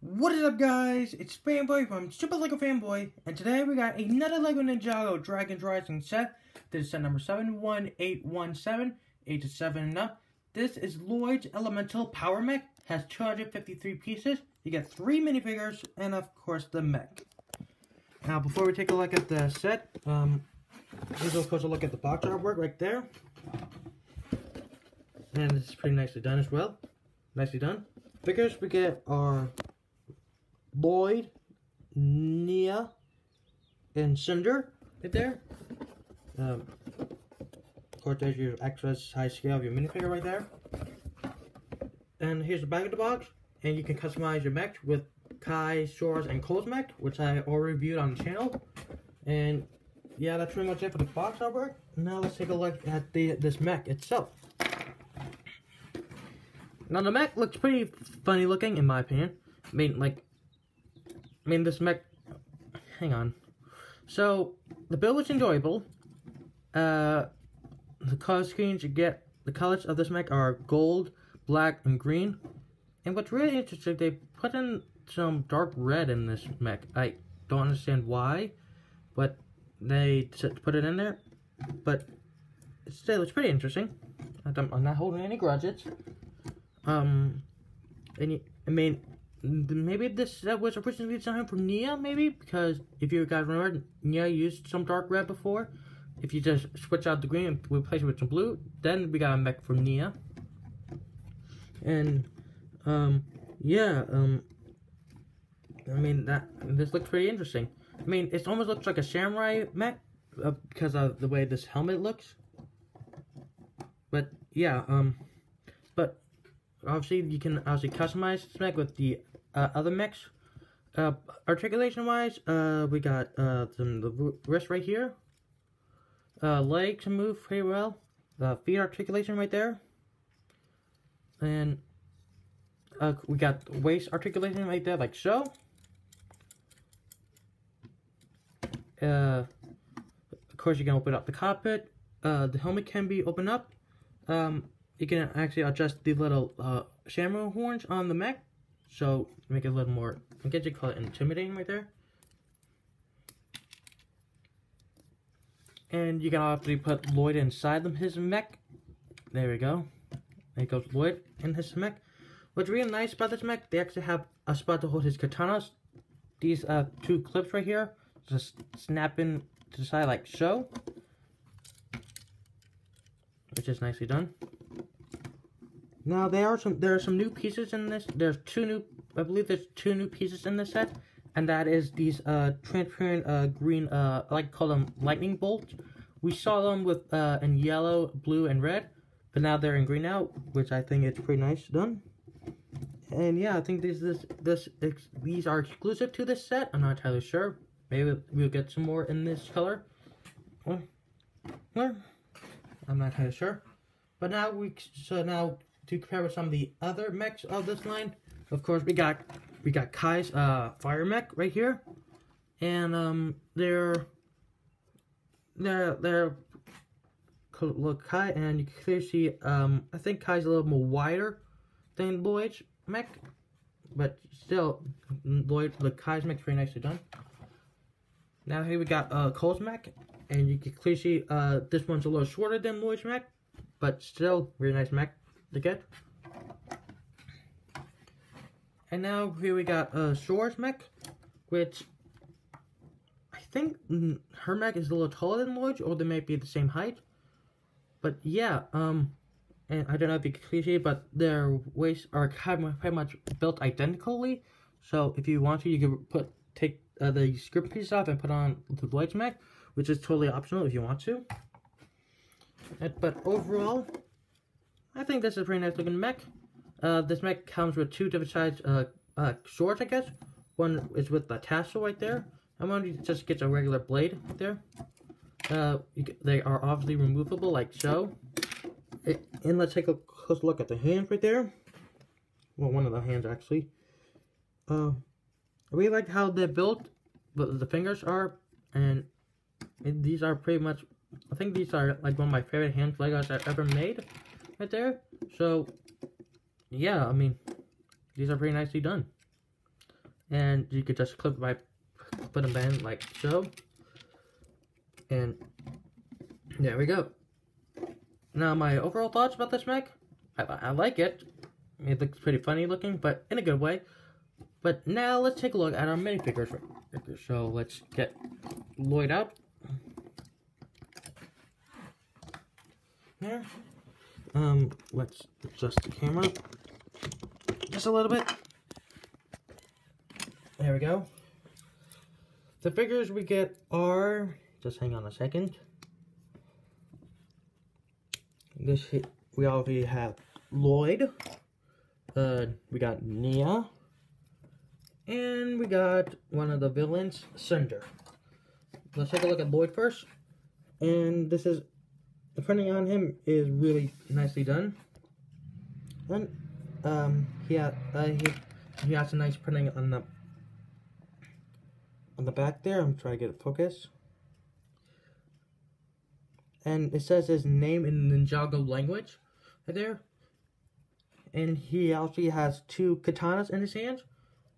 What is up, guys? It's Fanboy from Super Lego Fanboy, and today we got another Lego Ninjago Dragon's Rising set. This is set number 71817, 8 to 7 and up. This is Lloyd's Elemental Power Mech, has 253 pieces. You get 3 minifigures, and of course the mech. Now, before we take a look at the set, here's of course a look at the box artwork right there. And this is pretty nicely done as well. Nicely done. Figures we get are Lloyd, Nia, and Cinder right there. Of course, there's your extra size scale of your minifigure right there. And here's the back of the box, and you can customize your mech with Kai, Shore's, and Cole's mech, which I already reviewed on the channel. And yeah, that's pretty much it for the box artwork. Now let's take a look at this mech itself. Now the mech looks pretty funny looking in my opinion. I mean this mech, hang on. So the build was enjoyable. The color schemes you get, the colors of this mech are gold, black, and green. And what's really interesting, they put in some dark red in this mech. I don't understand why, but they put it in there. But still, it's pretty interesting. I'm not holding any grudges. Maybe this was originally designed for Nia, maybe? Because if you guys remember, Nia used some dark red before. If you just switch out the green and replace it with some blue, then we got a mech for Nia. And, this looks pretty interesting. I mean, it almost looks like a samurai mech, because of the way this helmet looks. But, yeah, but obviously, you can customize this mech with the other mechs. Articulation-wise, we got the wrist right here. Legs move pretty well. Feet articulation right there. And we got waist articulation right there, like so. Of course, you can open up the cockpit. The helmet can be opened up. You can actually adjust the little samurai horns on the mech, so make it a little more, I guess you call it intimidating right there. And you can obviously put Lloyd inside his mech. There we go. There goes Lloyd in his mech. What's really nice about this mech, they actually have a spot to hold his katanas. These 2 clips right here just snap in to the side like so, which is nicely done. Now there are some new pieces in this. I believe there's 2 new pieces in this set, and that is these transparent green, I like to call them lightning bolts. We saw them with in yellow, blue, and red, but now they're in green now, which I think it's pretty nice done. And yeah, I think these are exclusive to this set. I'm not entirely sure. Maybe we'll get some more in this color. Or I'm not entirely sure. But now to compare with some of the other mechs of this line, of course we got Kai's fire mech right here, and look Kai, and you can clearly see I think Kai's a little more wider than Lloyd's mech, but still Kai's mech's pretty nicely done. Now here we got Cole's mech, and you can clearly see this one's a little shorter than Lloyd's mech, but still really nice mech to get. And now here we got Shore's mech, which I think her mech is a little taller than Lloyd's, or they may be the same height. But yeah, and I don't know if you can clearly see, but their waists are pretty much built identically. So if you want to, you can take the script piece off and put on the Lloyd's mech, which is totally optional if you want to. But overall, I think this is a pretty nice looking mech. This mech comes with 2 different size swords, I guess. One is with the tassel right there, and one just gets a regular blade right there. They are obviously removable like so. And let's take a close look at the hands right there. Well, one of the hands actually. I really like how they're built, but the fingers are, and these are pretty much, I think these are like one of my favorite hand Legos I've ever made right there. So yeah, I mean, these are pretty nicely done. and you could just clip them in like so. And there we go. Now my overall thoughts about this mech, I like it. It looks pretty funny looking, but in a good way. But now let's take a look at our minifigures. So let's get Lloyd out. There. Let's adjust the camera just a little bit. There we go. The figures we get are, just hang on a second. We already have Lloyd. We got Nia. And we got one of the villains, Cinder. Let's take a look at Lloyd first. And this is, the printing on him is really nicely done. And he has a nice printing on the back there. I'm trying to get it focused. And it says his name in the Ninjago language right there. And he actually has 2 katanas in his hands.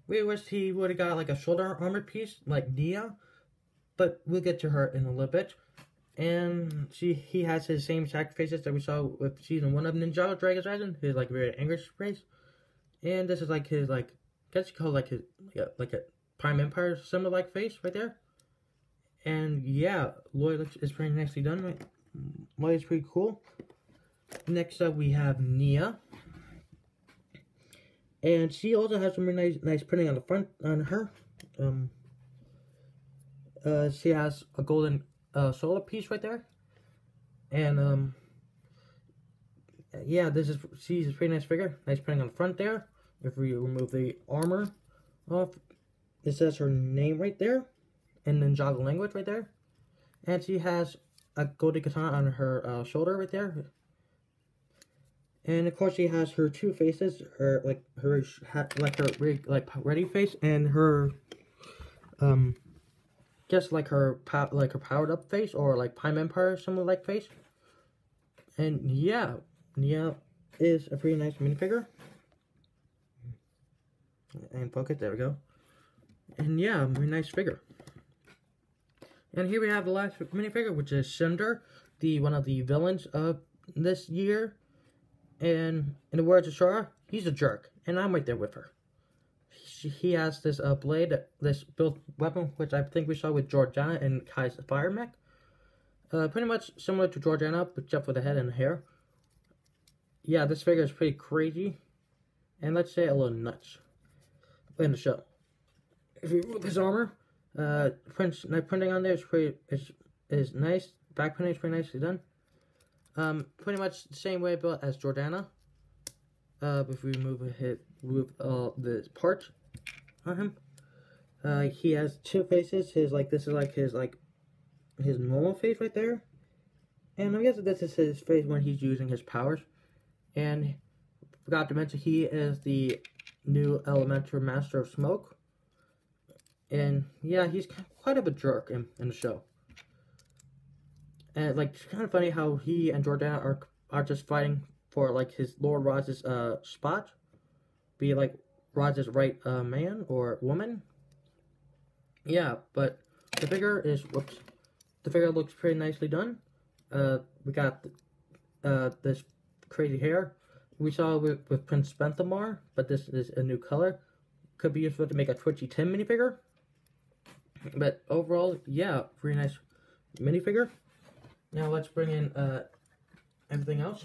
We wish he would have got like a shoulder armor piece like Nia, but we'll get to her in a little bit. And he has his same sacrifices that we saw with season 1 of Ninjago Dragon's Rising, his like very angry face. And this is like his like, I guess you call it like his like a Prime Empire symbol like face right there. And yeah, Lloyd is pretty nicely done. Right? Lloyd is pretty cool. Next up we have Nia. And she also has some really nice printing on the front on her. She has a golden solar piece right there. And yeah, she's a pretty nice figure. Nice printing on the front there. If we remove the armor off, it says her name right there in Ninjago language right there. And she has a golden katana on her shoulder right there. And of course she has her 2 faces, her ready face, and her just like her powered up face, or like Prime Empire symbol like face. And yeah, Nia is a pretty nice minifigure. And focus, there we go. And yeah, very nice figure. And here we have the last minifigure, which is Cinder, one of the villains of this year. And in the words of Shara, he's a jerk, and I'm right there with her. He has this blade, this built weapon, which I think we saw with Georgiana and Kai's Fire Mech. Pretty much similar to Georgiana, except for the head and the hair. Yeah, this figure is pretty crazy, and let's say a little nuts in the show. If we remove his armor, printing on there is nice. Back printing is pretty nicely done. Pretty much the same way built as Jordana. If we remove the part on him, he has 2 faces. This is his normal face right there, and I guess this is his face when he's using his powers. And forgot to mention, he is the new Elemental Master of Smoke. And yeah, he's quite of a jerk in the show. And like, it's kind of funny how he and Jordana are just fighting for like his Lord Roz's spot, be like Roz's right man or woman. Yeah, but the figure looks pretty nicely done. We got this crazy hair we saw with Prince Benthamar, but this is a new color. Could be useful to make a Twitchy Tim minifigure. But overall, yeah, pretty nice minifigure. Now let's bring in everything else.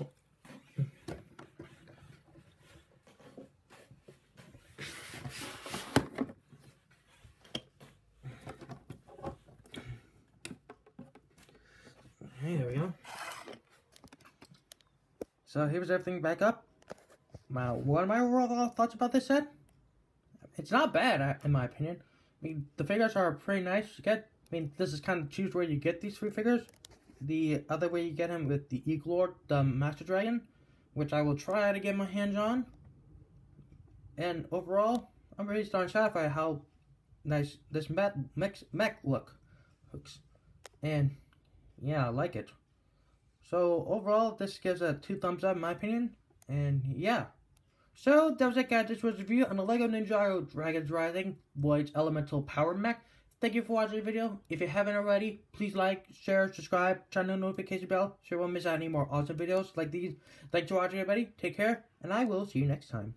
Okay, there we go. So here's everything back up. Now, what are my overall thoughts about this set? It's not bad, in my opinion. I mean, the figures are pretty nice to get. I mean, this is kind of choose where you get these 3 figures. The other way you get him with the Eagle Lord, the Master Dragon, which I will try to get my hands on. And overall, I'm really starting satisfied how nice this mech looks. And yeah, I like it. So overall, this gives a 2 thumbs up in my opinion. And yeah. So, that was it, guys. This was a review on the LEGO Ninjago Dragons Rising Lloyd's Elemental Power Mech. Thank you for watching the video. If you haven't already, please like, share, subscribe, turn on the notification bell so you won't miss out any more awesome videos like these. Thanks for watching, everybody. Take care, and I will see you next time.